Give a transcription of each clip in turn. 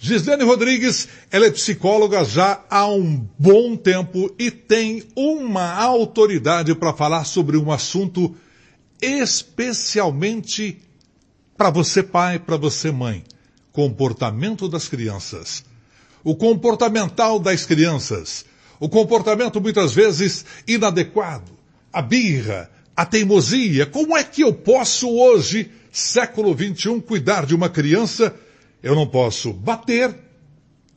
Gislene Rodrigues, ela é psicóloga já há um bom tempo e tem uma autoridade para falar sobre um assunto especialmente para você pai, para você mãe. Comportamento das crianças. O comportamental das crianças. O comportamento muitas vezes inadequado. A birra, a teimosia. Como é que eu posso hoje, século XXI, cuidar de uma criança? Eu não posso bater,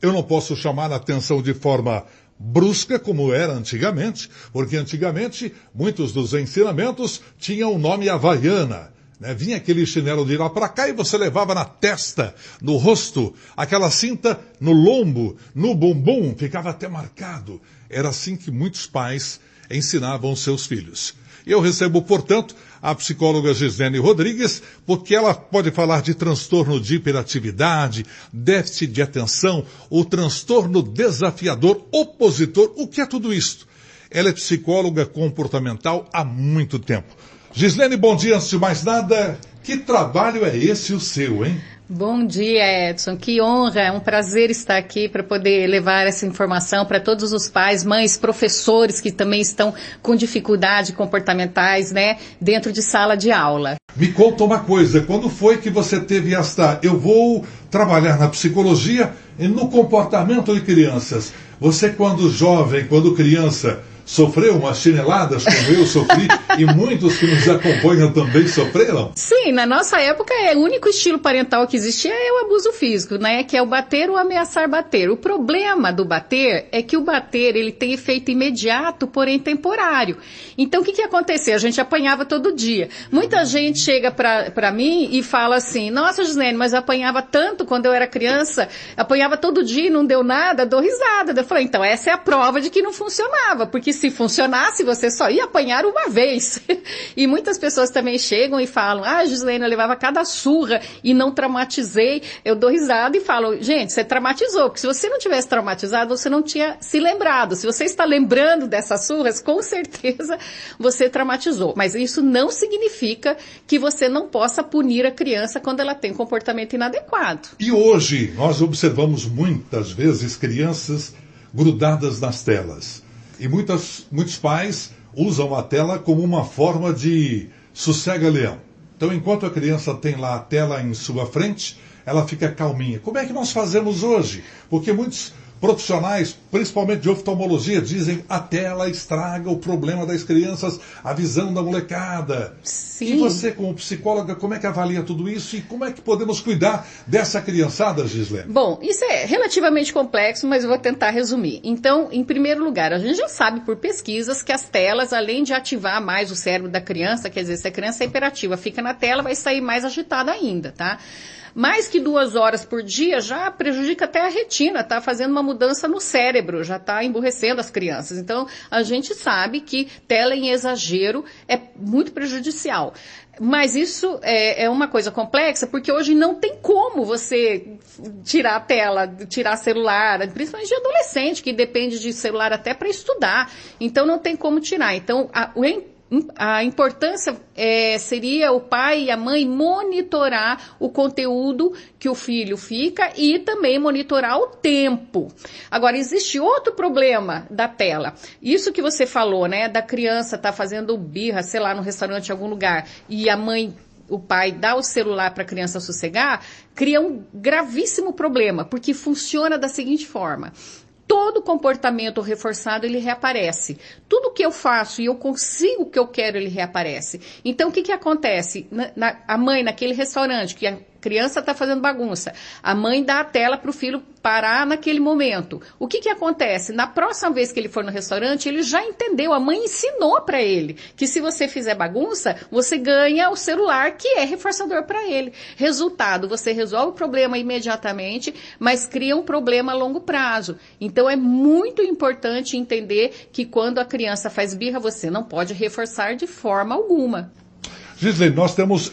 eu não posso chamar a atenção de forma brusca, como era antigamente, porque antigamente muitos dos ensinamentos tinham o nome Havaiana. Né? Vinha aquele chinelo de lá para cá e você levava na testa, no rosto, aquela cinta no lombo, no bumbum, ficava até marcado. Era assim que muitos pais ensinavam seus filhos. E eu recebo, portanto, a psicóloga Gislene Rodrigues, porque ela pode falar de transtorno de hiperatividade, déficit de atenção, o transtorno desafiador, opositor, o que é tudo isto? Ela é psicóloga comportamental há muito tempo. Gislene, bom dia. Antes de mais nada, que trabalho é esse o seu, hein? Bom dia, Edson. Que honra, é um prazer estar aqui para poder levar essa informação para todos os pais, mães, professores que também estão com dificuldades comportamentais, né, dentro de sala de aula. Me conta uma coisa, quando foi que você teve eu vou trabalhar na psicologia e no comportamento de crianças? Você quando jovem, quando criança, sofreu umas chineladas como eu sofri e muitos que nos acompanham também sofreram? Sim, na nossa época o único estilo parental que existia é o abuso físico, né? Que é o bater ou ameaçar bater. O problema do bater é que o bater ele tem efeito imediato, porém temporário. Então o que acontecia? A gente apanhava todo dia. Muita gente chega pra mim e fala assim, nossa Gislene, mas eu apanhava tanto quando eu era criança, apanhava todo dia e não deu nada, dou risada. Eu falei, então essa é a prova de que não funcionava, porque se funcionasse, você só ia apanhar uma vez. E muitas pessoas também chegam e falam, Gislene, eu levava cada surra e não traumatizei. Eu dou risada e falo, gente, você traumatizou, porque se você não tivesse traumatizado, você não tinha se lembrado. Se você está lembrando dessas surras, com certeza você traumatizou. Mas isso não significa que você não possa punir a criança quando ela tem comportamento inadequado. E hoje nós observamos muitas vezes crianças grudadas nas telas. E muitos pais usam a tela como uma forma de sossega-leão. Então, enquanto a criança tem lá a tela em sua frente, ela fica calminha. Como é que nós fazemos hoje? Porque muitos profissionais, principalmente de oftalmologia, dizem a tela estraga o problema das crianças, a visão da molecada. Sim. E você, como psicóloga, como é que avalia tudo isso e como é que podemos cuidar dessa criançada, Gislene? Bom, isso é relativamente complexo, mas eu vou tentar resumir. Então, em primeiro lugar, a gente já sabe por pesquisas que as telas, além de ativar mais o cérebro da criança, quer dizer, se a criança é hiperativa, fica na tela, vai sair mais agitada ainda, tá? Mais que 2 horas por dia já prejudica até a retina, está fazendo uma mudança no cérebro, já está emburrecendo as crianças. Então, a gente sabe que tela em exagero é muito prejudicial. Mas isso é uma coisa complexa, porque hoje não tem como você tirar a tela, tirar celular, principalmente de adolescente, que depende de celular até para estudar. Então, não tem como tirar. Então, a importância seria o pai e a mãe monitorar o conteúdo que o filho fica e também monitorar o tempo. Agora, existe outro problema da tela. Isso que você falou, né, da criança tá fazendo birra, sei lá, no restaurante em algum lugar, e a mãe, o pai dá o celular para a criança sossegar, cria um gravíssimo problema, porque funciona da seguinte forma. Todo comportamento reforçado, ele reaparece. Tudo que eu faço e eu consigo o que eu quero, ele reaparece. Então, o que acontece? A mãe, naquele restaurante, que a criança está fazendo bagunça, a mãe dá a tela para o filho parar naquele momento. O que acontece? Na próxima vez que ele for no restaurante, ele já entendeu, a mãe ensinou para ele que se você fizer bagunça, você ganha o celular, que é reforçador para ele. Resultado, você resolve o problema imediatamente, mas cria um problema a longo prazo. Então, é muito importante entender que quando a criança faz birra, você não pode reforçar de forma alguma. Gislene, nós temos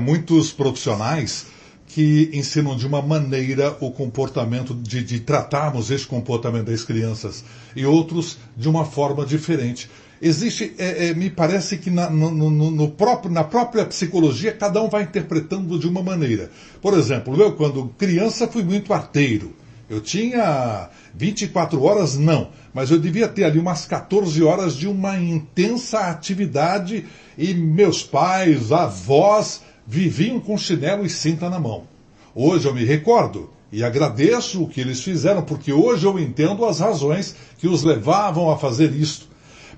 muitos profissionais que ensinam de uma maneira o comportamento, de tratarmos esse comportamento das crianças, e outros de uma forma diferente. Existe, me parece que na própria psicologia cada um vai interpretando de uma maneira. Por exemplo, eu quando criança fui muito arteiro. Eu tinha 24 horas, não, mas eu devia ter ali umas 14 horas de uma intensa atividade e meus pais, avós, viviam com chinelo e cinta na mão. Hoje eu me recordo e agradeço o que eles fizeram, porque hoje eu entendo as razões que os levavam a fazer isto.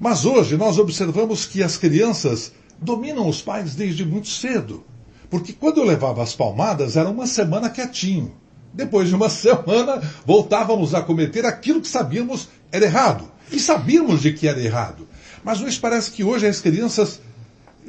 Mas hoje nós observamos que as crianças dominam os pais desde muito cedo. Porque quando eu levava as palmadas, era uma semana quietinho. Depois de uma semana, voltávamos a cometer aquilo que sabíamos era errado. E sabíamos de que era errado. Mas hoje parece que hoje as crianças,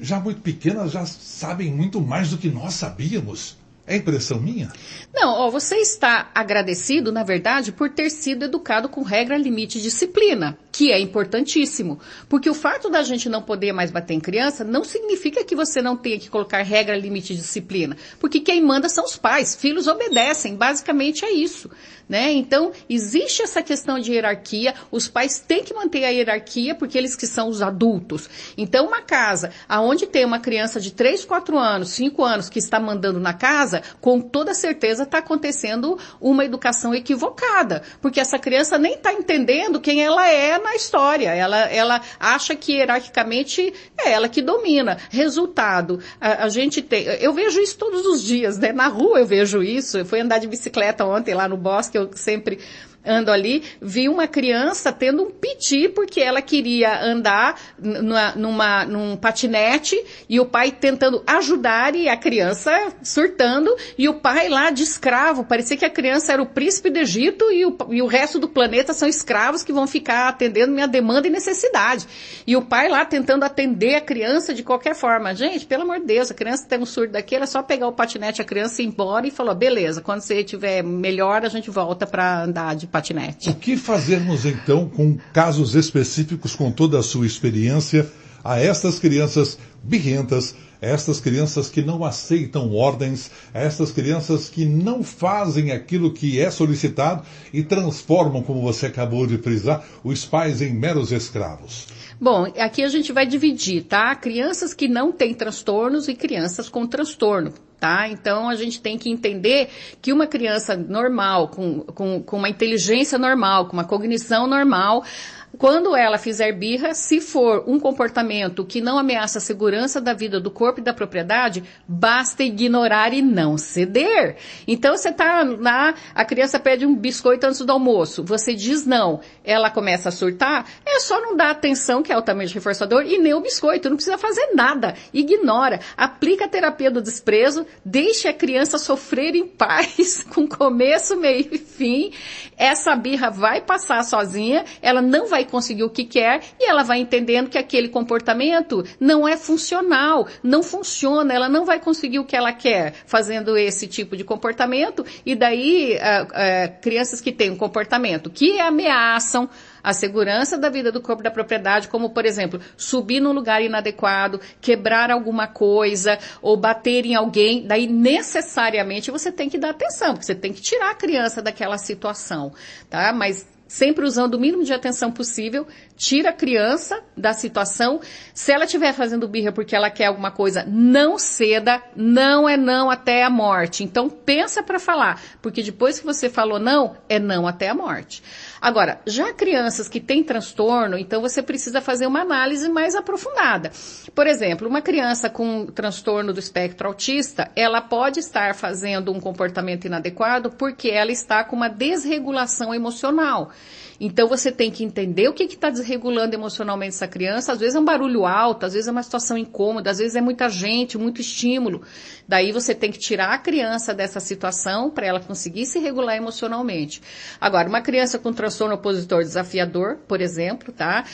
já muito pequenas, já sabem muito mais do que nós sabíamos. É impressão minha? Não, você está agradecido, na verdade, por ter sido educado com regra, limite e disciplina, que é importantíssimo. Porque o fato da gente não poder mais bater em criança não significa que você não tenha que colocar regra, limite e disciplina. Porque quem manda são os pais, filhos obedecem, basicamente é isso. Né? Então, existe essa questão de hierarquia, os pais têm que manter a hierarquia porque eles que são os adultos. Então, uma casa onde tem uma criança de 3, 4 anos, 5 anos que está mandando na casa, com toda certeza está acontecendo uma educação equivocada, porque essa criança nem está entendendo quem ela é na história, ela acha que hierarquicamente é ela que domina. Resultado, a gente tem, eu vejo isso todos os dias, né? Na rua eu vejo isso, eu fui andar de bicicleta ontem lá no bosque, eu sempre ando ali, vi uma criança tendo um piti porque ela queria andar num patinete e o pai tentando ajudar e a criança surtando e o pai lá de escravo, parecia que a criança era o príncipe do Egito e o resto do planeta são escravos que vão ficar atendendo minha demanda e necessidade. E o pai lá tentando atender a criança de qualquer forma. Gente, pelo amor de Deus, a criança tem um surdo daquele, é só pegar o patinete, a criança ir embora e falou, beleza, quando você estiver melhor a gente volta para andar de patinete. O que fazermos então com casos específicos, com toda a sua experiência, a estas crianças birrentas, a estas crianças que não aceitam ordens, a estas crianças que não fazem aquilo que é solicitado e transformam, como você acabou de frisar, os pais em meros escravos? Bom, aqui a gente vai dividir, tá? Crianças que não têm transtornos e crianças com transtorno. Tá? Então, a gente tem que entender que uma criança normal, com uma inteligência normal, com uma cognição normal, quando ela fizer birra, se for um comportamento que não ameaça a segurança da vida do corpo e da propriedade, basta ignorar e não ceder. Então, você tá lá, a criança pede um biscoito antes do almoço, você diz não, ela começa a surtar, é só não dar atenção, que é altamente reforçador, e nem o biscoito, não precisa fazer nada, ignora, aplica a terapia do desprezo, deixe a criança sofrer em paz, com começo, meio e fim, essa birra vai passar sozinha, ela não vai conseguir o que quer e ela vai entendendo que aquele comportamento não é funcional, não funciona, ela não vai conseguir o que ela quer fazendo esse tipo de comportamento e daí crianças que têm um comportamento que ameaçam a segurança da vida do corpo e da propriedade, como, por exemplo, subir num lugar inadequado, quebrar alguma coisa ou bater em alguém, daí necessariamente você tem que dar atenção, porque você tem que tirar a criança daquela situação, tá? Mas sempre usando o mínimo de atenção possível, tira a criança da situação. Se ela estiver fazendo birra porque ela quer alguma coisa, não ceda, não é não até a morte. Então pensa para falar, porque depois que você falou não, é não até a morte. Agora, já crianças que têm transtorno, então você precisa fazer uma análise mais aprofundada. Por exemplo, uma criança com transtorno do espectro autista, ela pode estar fazendo um comportamento inadequado porque ela está com uma desregulação emocional. Então você tem que entender o que está desregulando emocionalmente essa criança. Às vezes é um barulho alto, às vezes é uma situação incômoda, às vezes é muita gente, muito estímulo. Daí você tem que tirar a criança dessa situação para ela conseguir se regular emocionalmente. Agora, uma criança com transtorno opositor desafiador, por exemplo, tá?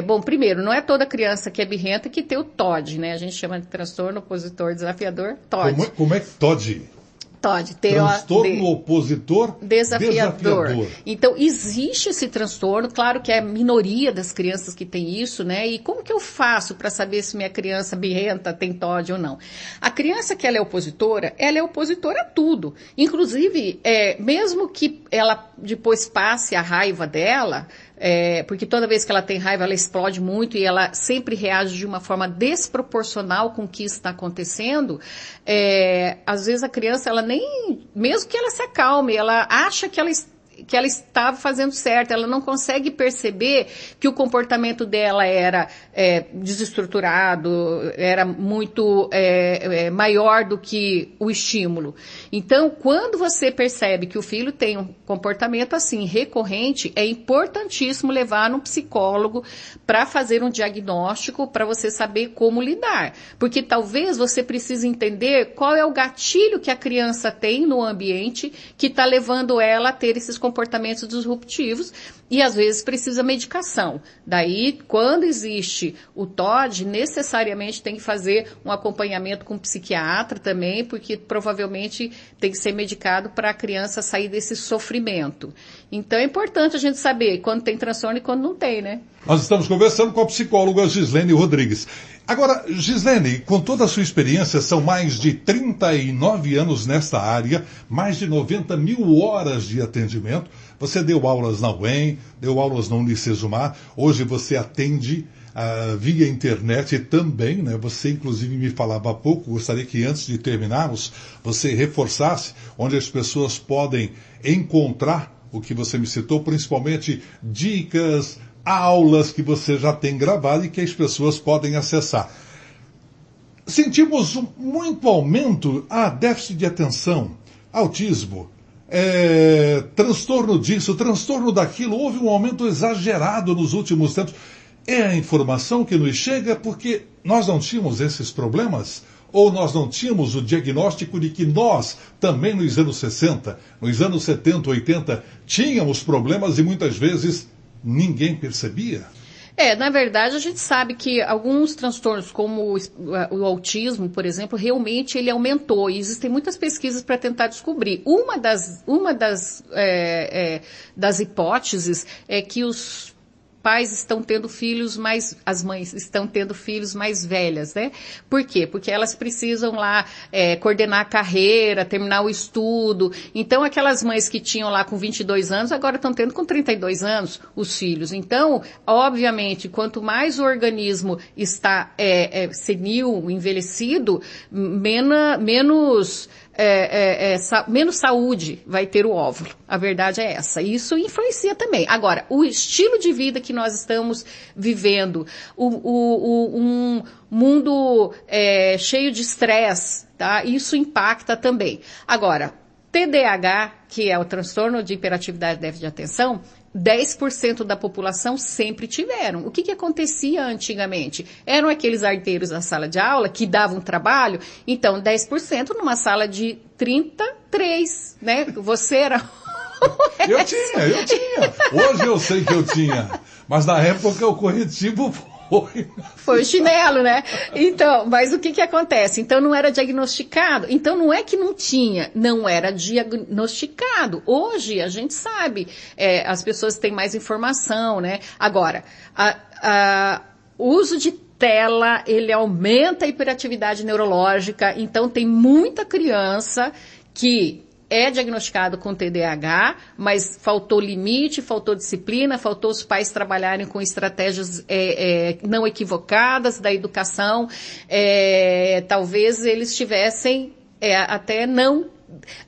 Bom, primeiro, não é toda criança que é birrenta que tem o TOD, né? A gente chama de transtorno opositor desafiador, TOD. Como é que TOD? TOD, transtorno opositor desafiador. Então, existe esse transtorno, claro que é a minoria das crianças que tem isso, né? E como que eu faço para saber se minha criança birrenta tem TOD ou não? A criança que ela é opositora a tudo. Inclusive, mesmo que ela depois passe a raiva dela, porque toda vez que ela tem raiva, ela explode muito e ela sempre reage de uma forma desproporcional com o que está acontecendo. Às vezes a criança, ela nem, mesmo que ela se acalme, ela acha que ela estava fazendo certo, ela não consegue perceber que o comportamento dela era desestruturado, era muito maior do que o estímulo. Então, quando você percebe que o filho tem um comportamento assim, recorrente, é importantíssimo levar num psicólogo para fazer um diagnóstico, para você saber como lidar. Porque talvez você precise entender qual é o gatilho que a criança tem no ambiente que está levando ela a ter esses comportamentos disruptivos e às vezes precisa medicação. Daí, quando existe o TOD, necessariamente tem que fazer um acompanhamento com um psiquiatra também, porque provavelmente tem que ser medicado para a criança sair desse sofrimento. Então é importante a gente saber quando tem transtorno e quando não tem, né? Nós estamos conversando com a psicóloga Gislene Rodrigues. Agora, Gislene, com toda a sua experiência, são mais de 39 anos nesta área, mais de 90 mil horas de atendimento. Você deu aulas na UEM, deu aulas na Unicesumar, hoje você atende via internet também, né? Você inclusive me falava há pouco, gostaria que antes de terminarmos, você reforçasse onde as pessoas podem encontrar o que você me citou, principalmente dicas, aulas que você já tem gravado e que as pessoas podem acessar. Sentimos muito aumento a déficit de atenção, autismo, transtorno disso, transtorno daquilo. Houve um aumento exagerado nos últimos tempos. É a informação que nos chega porque nós não tínhamos esses problemas? Ou nós não tínhamos o diagnóstico de que nós, também nos anos 60, nos anos 70, 80, tínhamos problemas e muitas vezes ninguém percebia? Na verdade, a gente sabe que alguns transtornos, como o autismo, por exemplo, realmente ele aumentou. E existem muitas pesquisas para tentar descobrir. Uma das hipóteses é que os pais estão tendo filhos mais, as mães estão tendo filhos mais velhas, né? Por quê? Porque elas precisam lá coordenar a carreira, terminar o estudo. Então, aquelas mães que tinham lá com 22 anos, agora estão tendo com 32 anos os filhos. Então, obviamente, quanto mais o organismo está senil, envelhecido, menos saúde vai ter o óvulo. A verdade é essa. Isso influencia também. Agora, o estilo de vida que nós estamos vivendo, um mundo cheio de estresse, tá? Isso impacta também. Agora, TDAH, que é o transtorno de hiperatividade e déficit de atenção, 10% da população sempre tiveram. O que acontecia antigamente? Eram aqueles arteiros na sala de aula que davam trabalho, então 10% numa sala de 33, né? Você era... Eu tinha. Hoje eu sei que eu tinha. Mas na época o corretivo foi o chinelo, né? Então, mas o que acontece? Então não era diagnosticado. Então não é que não tinha, não era diagnosticado. Hoje a gente sabe, as pessoas têm mais informação, né? Agora, o uso de tela, ele aumenta a hiperatividade neurológica. Então tem muita criança que é diagnosticado com TDAH, mas faltou limite, faltou disciplina, faltou os pais trabalharem com estratégias não equivocadas da educação. Talvez eles tivessem até não...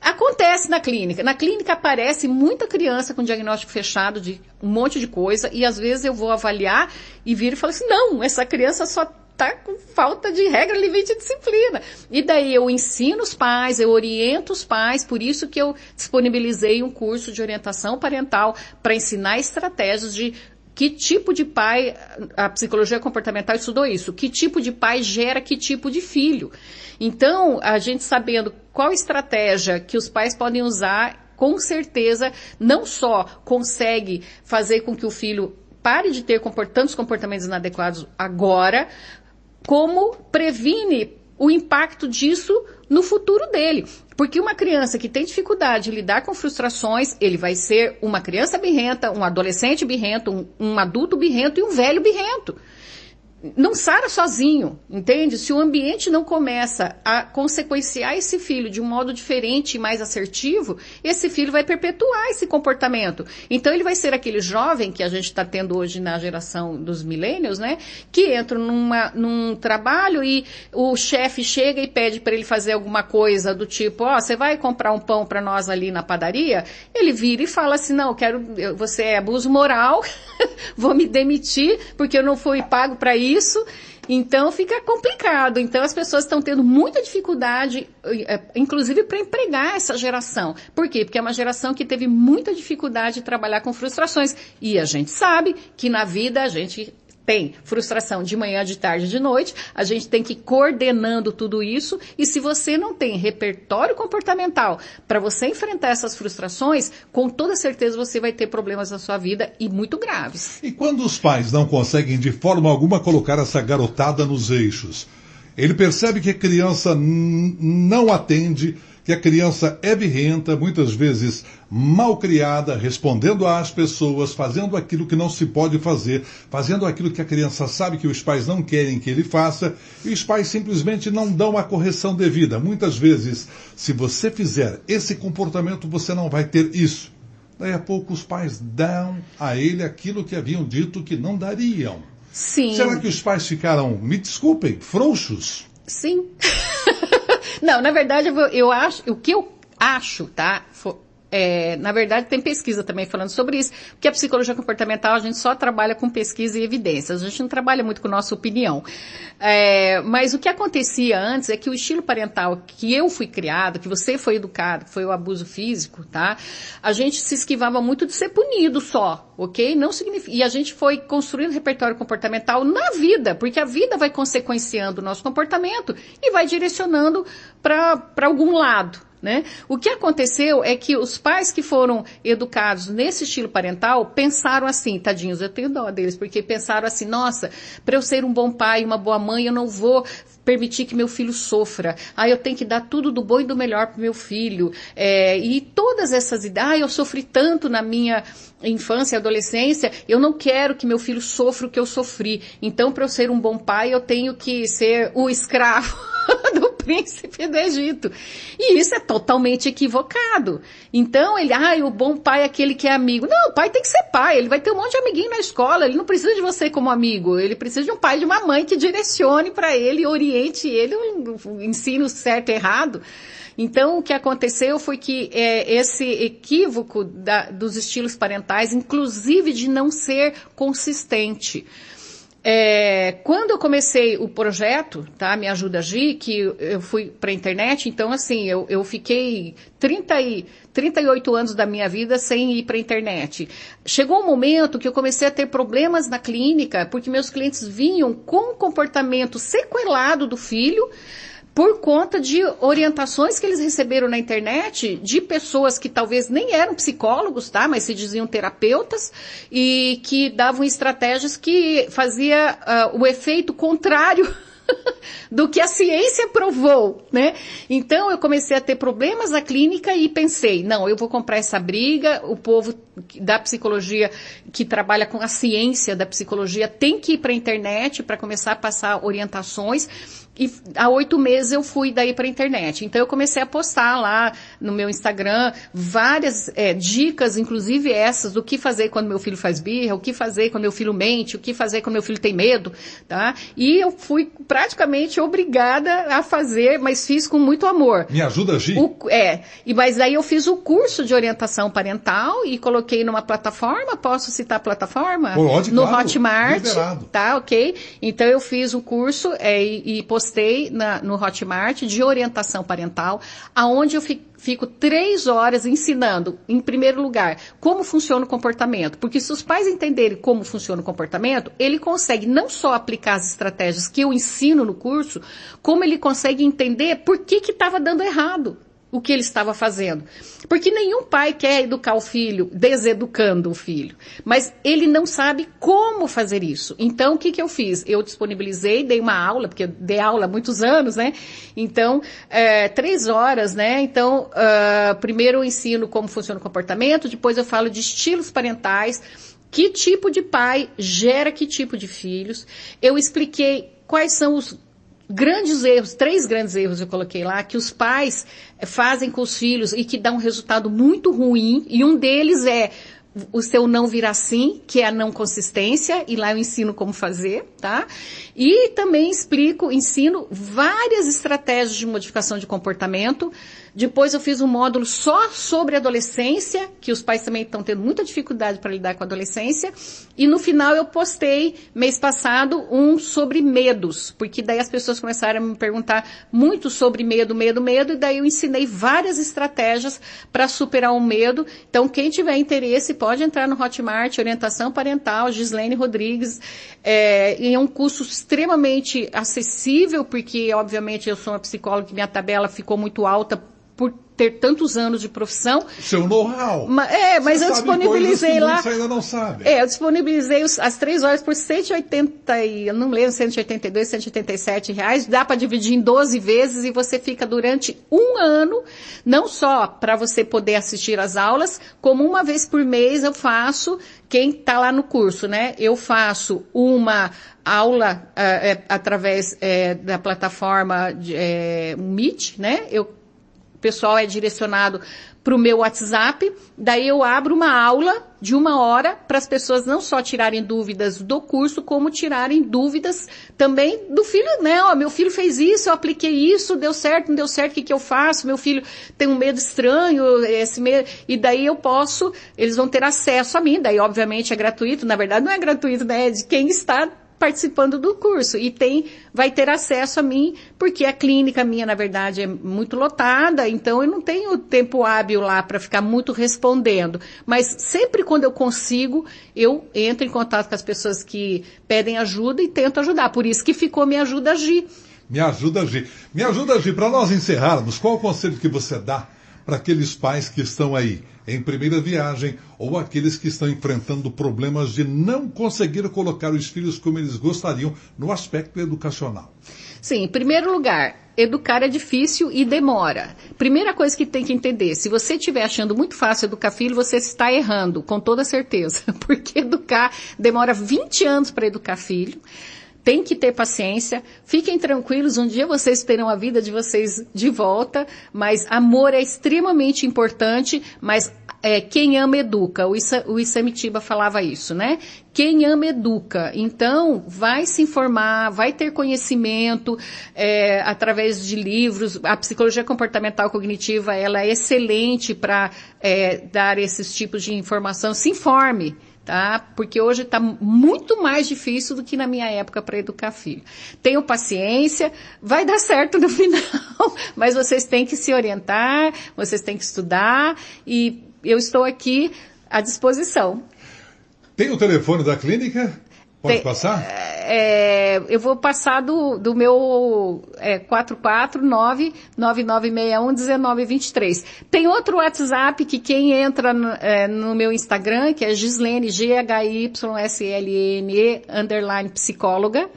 Acontece na clínica. Na clínica aparece muita criança com diagnóstico fechado de um monte de coisa e às vezes eu vou avaliar e viro e falo assim, não, essa criança só está com falta de regra, limite e disciplina. E daí eu ensino os pais, eu oriento os pais, por isso que eu disponibilizei um curso de orientação parental para ensinar estratégias de que tipo de pai, a psicologia comportamental estudou isso, que tipo de pai gera que tipo de filho. Então, a gente sabendo qual estratégia que os pais podem usar, com certeza, não só consegue fazer com que o filho pare de ter tantos comportamentos inadequados agora, como previne o impacto disso no futuro dele. Porque uma criança que tem dificuldade de lidar com frustrações, ele vai ser uma criança birrenta, um adolescente birrento, um adulto birrento e um velho birrento. não sara sozinho, entende? Se o ambiente não começa a consequenciar esse filho de um modo diferente e mais assertivo, esse filho vai perpetuar esse comportamento. Então ele vai ser aquele jovem que a gente está tendo hoje na geração dos millennials, né? Que entra num trabalho e o chefe chega e pede para ele fazer alguma coisa do tipo, você vai comprar um pão para nós ali na padaria? Ele vira e fala assim, não, você é abuso moral, vou me demitir porque eu não fui pago para isso, então fica complicado. Então as pessoas estão tendo muita dificuldade, inclusive para empregar essa geração. Por quê? Porque é uma geração que teve muita dificuldade de trabalhar com frustrações. E a gente sabe que na vida a gente tem frustração de manhã, de tarde, de noite, a gente tem que ir coordenando tudo isso, e se você não tem repertório comportamental para você enfrentar essas frustrações, com toda certeza você vai ter problemas na sua vida e muito graves. E quando os pais não conseguem de forma alguma colocar essa garotada nos eixos, ele percebe que a criança não atende, que a criança é birrenta, muitas vezes mal criada, respondendo às pessoas, fazendo aquilo que não se pode fazer, fazendo aquilo que a criança sabe que os pais não querem que ele faça, e os pais simplesmente não dão a correção devida. Muitas vezes, se você fizer esse comportamento, você não vai ter isso. Daí a pouco os pais dão a ele aquilo que haviam dito que não dariam. Sim. Será que os pais ficaram, me desculpem, frouxos? Sim. Não, na verdade, eu acho, o que eu acho, tá? Na verdade, tem pesquisa também falando sobre isso, porque a psicologia comportamental a gente só trabalha com pesquisa e evidências, a gente não trabalha muito com nossa opinião. Mas o que acontecia antes é que o estilo parental que eu fui criado, que você foi educado, que foi o abuso físico, tá? A gente se esquivava muito de ser punido só, ok? Não significa, e a gente foi construindo repertório comportamental na vida, porque a vida vai consequenciando o nosso comportamento e vai direcionando para algum lado. Né? O que aconteceu é que os pais que foram educados nesse estilo parental pensaram assim, tadinhos, eu tenho dó deles, porque pensaram assim, nossa, para eu ser um bom pai, uma boa mãe, eu não vou permitir que meu filho sofra, eu tenho que dar tudo do bom e do melhor para o meu filho, e todas essas ideias, eu sofri tanto na minha infância e adolescência, eu não quero que meu filho sofra o que eu sofri, então para eu ser um bom pai, eu tenho que ser o escravo do príncipe do Egito. E isso é totalmente equivocado. Então, o bom pai é aquele que é amigo. Não, o pai tem que ser pai, ele vai ter um monte de amiguinho na escola, ele não precisa de você como amigo, ele precisa de um pai e de uma mãe que direcione para ele, oriente ele, ensine o certo e errado. Então, o que aconteceu foi que esse equívoco dos estilos parentais, inclusive de não ser consistente. Quando eu comecei o projeto, tá, Me Ajuda Gi, que eu fui para a internet, então assim, eu fiquei 38 anos da minha vida sem ir para a internet. Chegou um momento que eu comecei a ter problemas na clínica, porque meus clientes vinham com o comportamento sequelado do filho, por conta de orientações que eles receberam na internet de pessoas que talvez nem eram psicólogos, tá? Mas se diziam terapeutas e que davam estratégias que fazia o efeito contrário do que a ciência provou, né? Então eu comecei a ter problemas na clínica e pensei, não, eu vou comprar essa briga, o povo da psicologia que trabalha com a ciência da psicologia tem que ir para a internet para começar a passar orientações. E há 8 meses eu fui daí para a internet. Então eu comecei a postar lá no meu Instagram várias dicas, inclusive essas, do que fazer quando meu filho faz birra, o que fazer quando meu filho mente, o que fazer quando meu filho tem medo, tá? E eu fui praticamente obrigada a fazer, mas fiz com muito amor. Me Ajuda, Gi? Mas daí eu fiz o curso de orientação parental e coloquei numa plataforma, posso citar a plataforma? Pode, no claro, Hotmart, liberado. Tá, ok? Então eu fiz o curso e postei no Hotmart de orientação parental, aonde eu fico 3 horas ensinando, em primeiro lugar, como funciona o comportamento. Porque se os pais entenderem como funciona o comportamento, ele consegue não só aplicar as estratégias que eu ensino no curso, como ele consegue entender por que estava dando errado o que ele estava fazendo. Porque nenhum pai quer educar o filho, deseducando o filho. Mas ele não sabe como fazer isso. Então, o que eu fiz? Eu disponibilizei, dei uma aula, porque eu dei aula há muitos anos, né? Então, 3 horas, né? Então, primeiro eu ensino como funciona o comportamento, depois eu falo de estilos parentais, que tipo de pai gera que tipo de filhos. Eu expliquei quais são os grandes erros, 3 grandes erros eu coloquei lá, que os pais fazem com os filhos e que dá um resultado muito ruim, e um deles é o seu não virar sim, que é a não consistência, e lá eu ensino como fazer, tá? E também ensino várias estratégias de modificação de comportamento. Depois eu fiz um módulo só sobre adolescência, que os pais também estão tendo muita dificuldade para lidar com a adolescência. E no final eu postei, mês passado, um sobre medos, porque daí as pessoas começaram a me perguntar muito sobre medo, e daí eu ensinei várias estratégias para superar o medo. Então quem tiver interesse pode entrar no Hotmart, Orientação Parental, Gislene Rodrigues. É um curso extremamente acessível, porque obviamente eu sou uma psicóloga que minha tabela ficou muito alta por ter tantos anos de profissão. Seu know-how. Mas eu disponibilizei lá. Você ainda não sabe. Eu disponibilizei as 3 horas por 180, eu não lembro, 182, 187 reais. Dá para dividir em 12 vezes e você fica durante um ano, não só para você poder assistir às aulas, como uma vez por mês eu faço, quem está lá no curso, né? Eu faço uma aula através da plataforma Meet, né? O pessoal é direcionado para o meu WhatsApp, daí eu abro uma aula de 1 hora para as pessoas não só tirarem dúvidas do curso, como tirarem dúvidas também do filho, né? Meu filho fez isso, eu apliquei isso, deu certo, não deu certo, o que eu faço? Meu filho tem um medo estranho, esse medo, e daí eles vão ter acesso a mim, daí obviamente é gratuito, na verdade não é gratuito, né? É de quem está participando do curso e vai ter acesso a mim, porque a clínica minha, na verdade, é muito lotada, então eu não tenho tempo hábil lá para ficar muito respondendo. Mas sempre quando eu consigo, eu entro em contato com as pessoas que pedem ajuda e tento ajudar. Por isso que ficou Me Ajuda a Agir. Me Ajuda a Agir. Me Ajuda a Agir. Para nós encerrarmos, qual o conselho que você dá para aqueles pais que estão aí em primeira viagem ou aqueles que estão enfrentando problemas de não conseguir colocar os filhos como eles gostariam no aspecto educacional? Sim, em primeiro lugar, educar é difícil e demora. Primeira coisa que tem que entender, se você estiver achando muito fácil educar filho, você está errando, com toda certeza. Porque educar demora 20 anos para educar filho. Tem que ter paciência, fiquem tranquilos, um dia vocês terão a vida de vocês de volta, mas amor é extremamente importante, mas quem ama educa, o Isamitiba falava isso, né? Quem ama educa, então vai se informar, vai ter conhecimento através de livros, a psicologia comportamental cognitiva ela é excelente para dar esses tipos de informação, se informe. Tá? Porque hoje está muito mais difícil do que na minha época para educar filho. Tenham paciência, vai dar certo no final, mas vocês têm que se orientar, vocês têm que estudar e eu estou aqui à disposição. Tem o telefone da clínica? Pode passar? Eu vou passar do meu 449-9961-1923. Tem outro WhatsApp que quem entra no meu Instagram, que é Gislene, GHYSLNE, _psicóloga,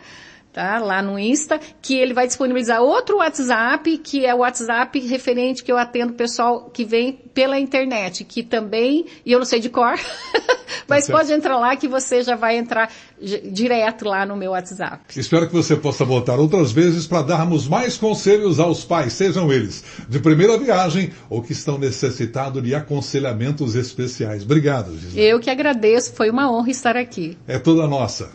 tá? Lá no Insta, que ele vai disponibilizar outro WhatsApp, que é o WhatsApp referente que eu atendo o pessoal que vem pela internet, que também, e eu não sei de cor, mas pode entrar lá que você já vai entrar direto lá no meu WhatsApp. Espero que você possa voltar outras vezes para darmos mais conselhos aos pais, sejam eles de primeira viagem ou que estão necessitados de aconselhamentos especiais. Obrigado, Gislene. Eu que agradeço, foi uma honra estar aqui. É toda nossa.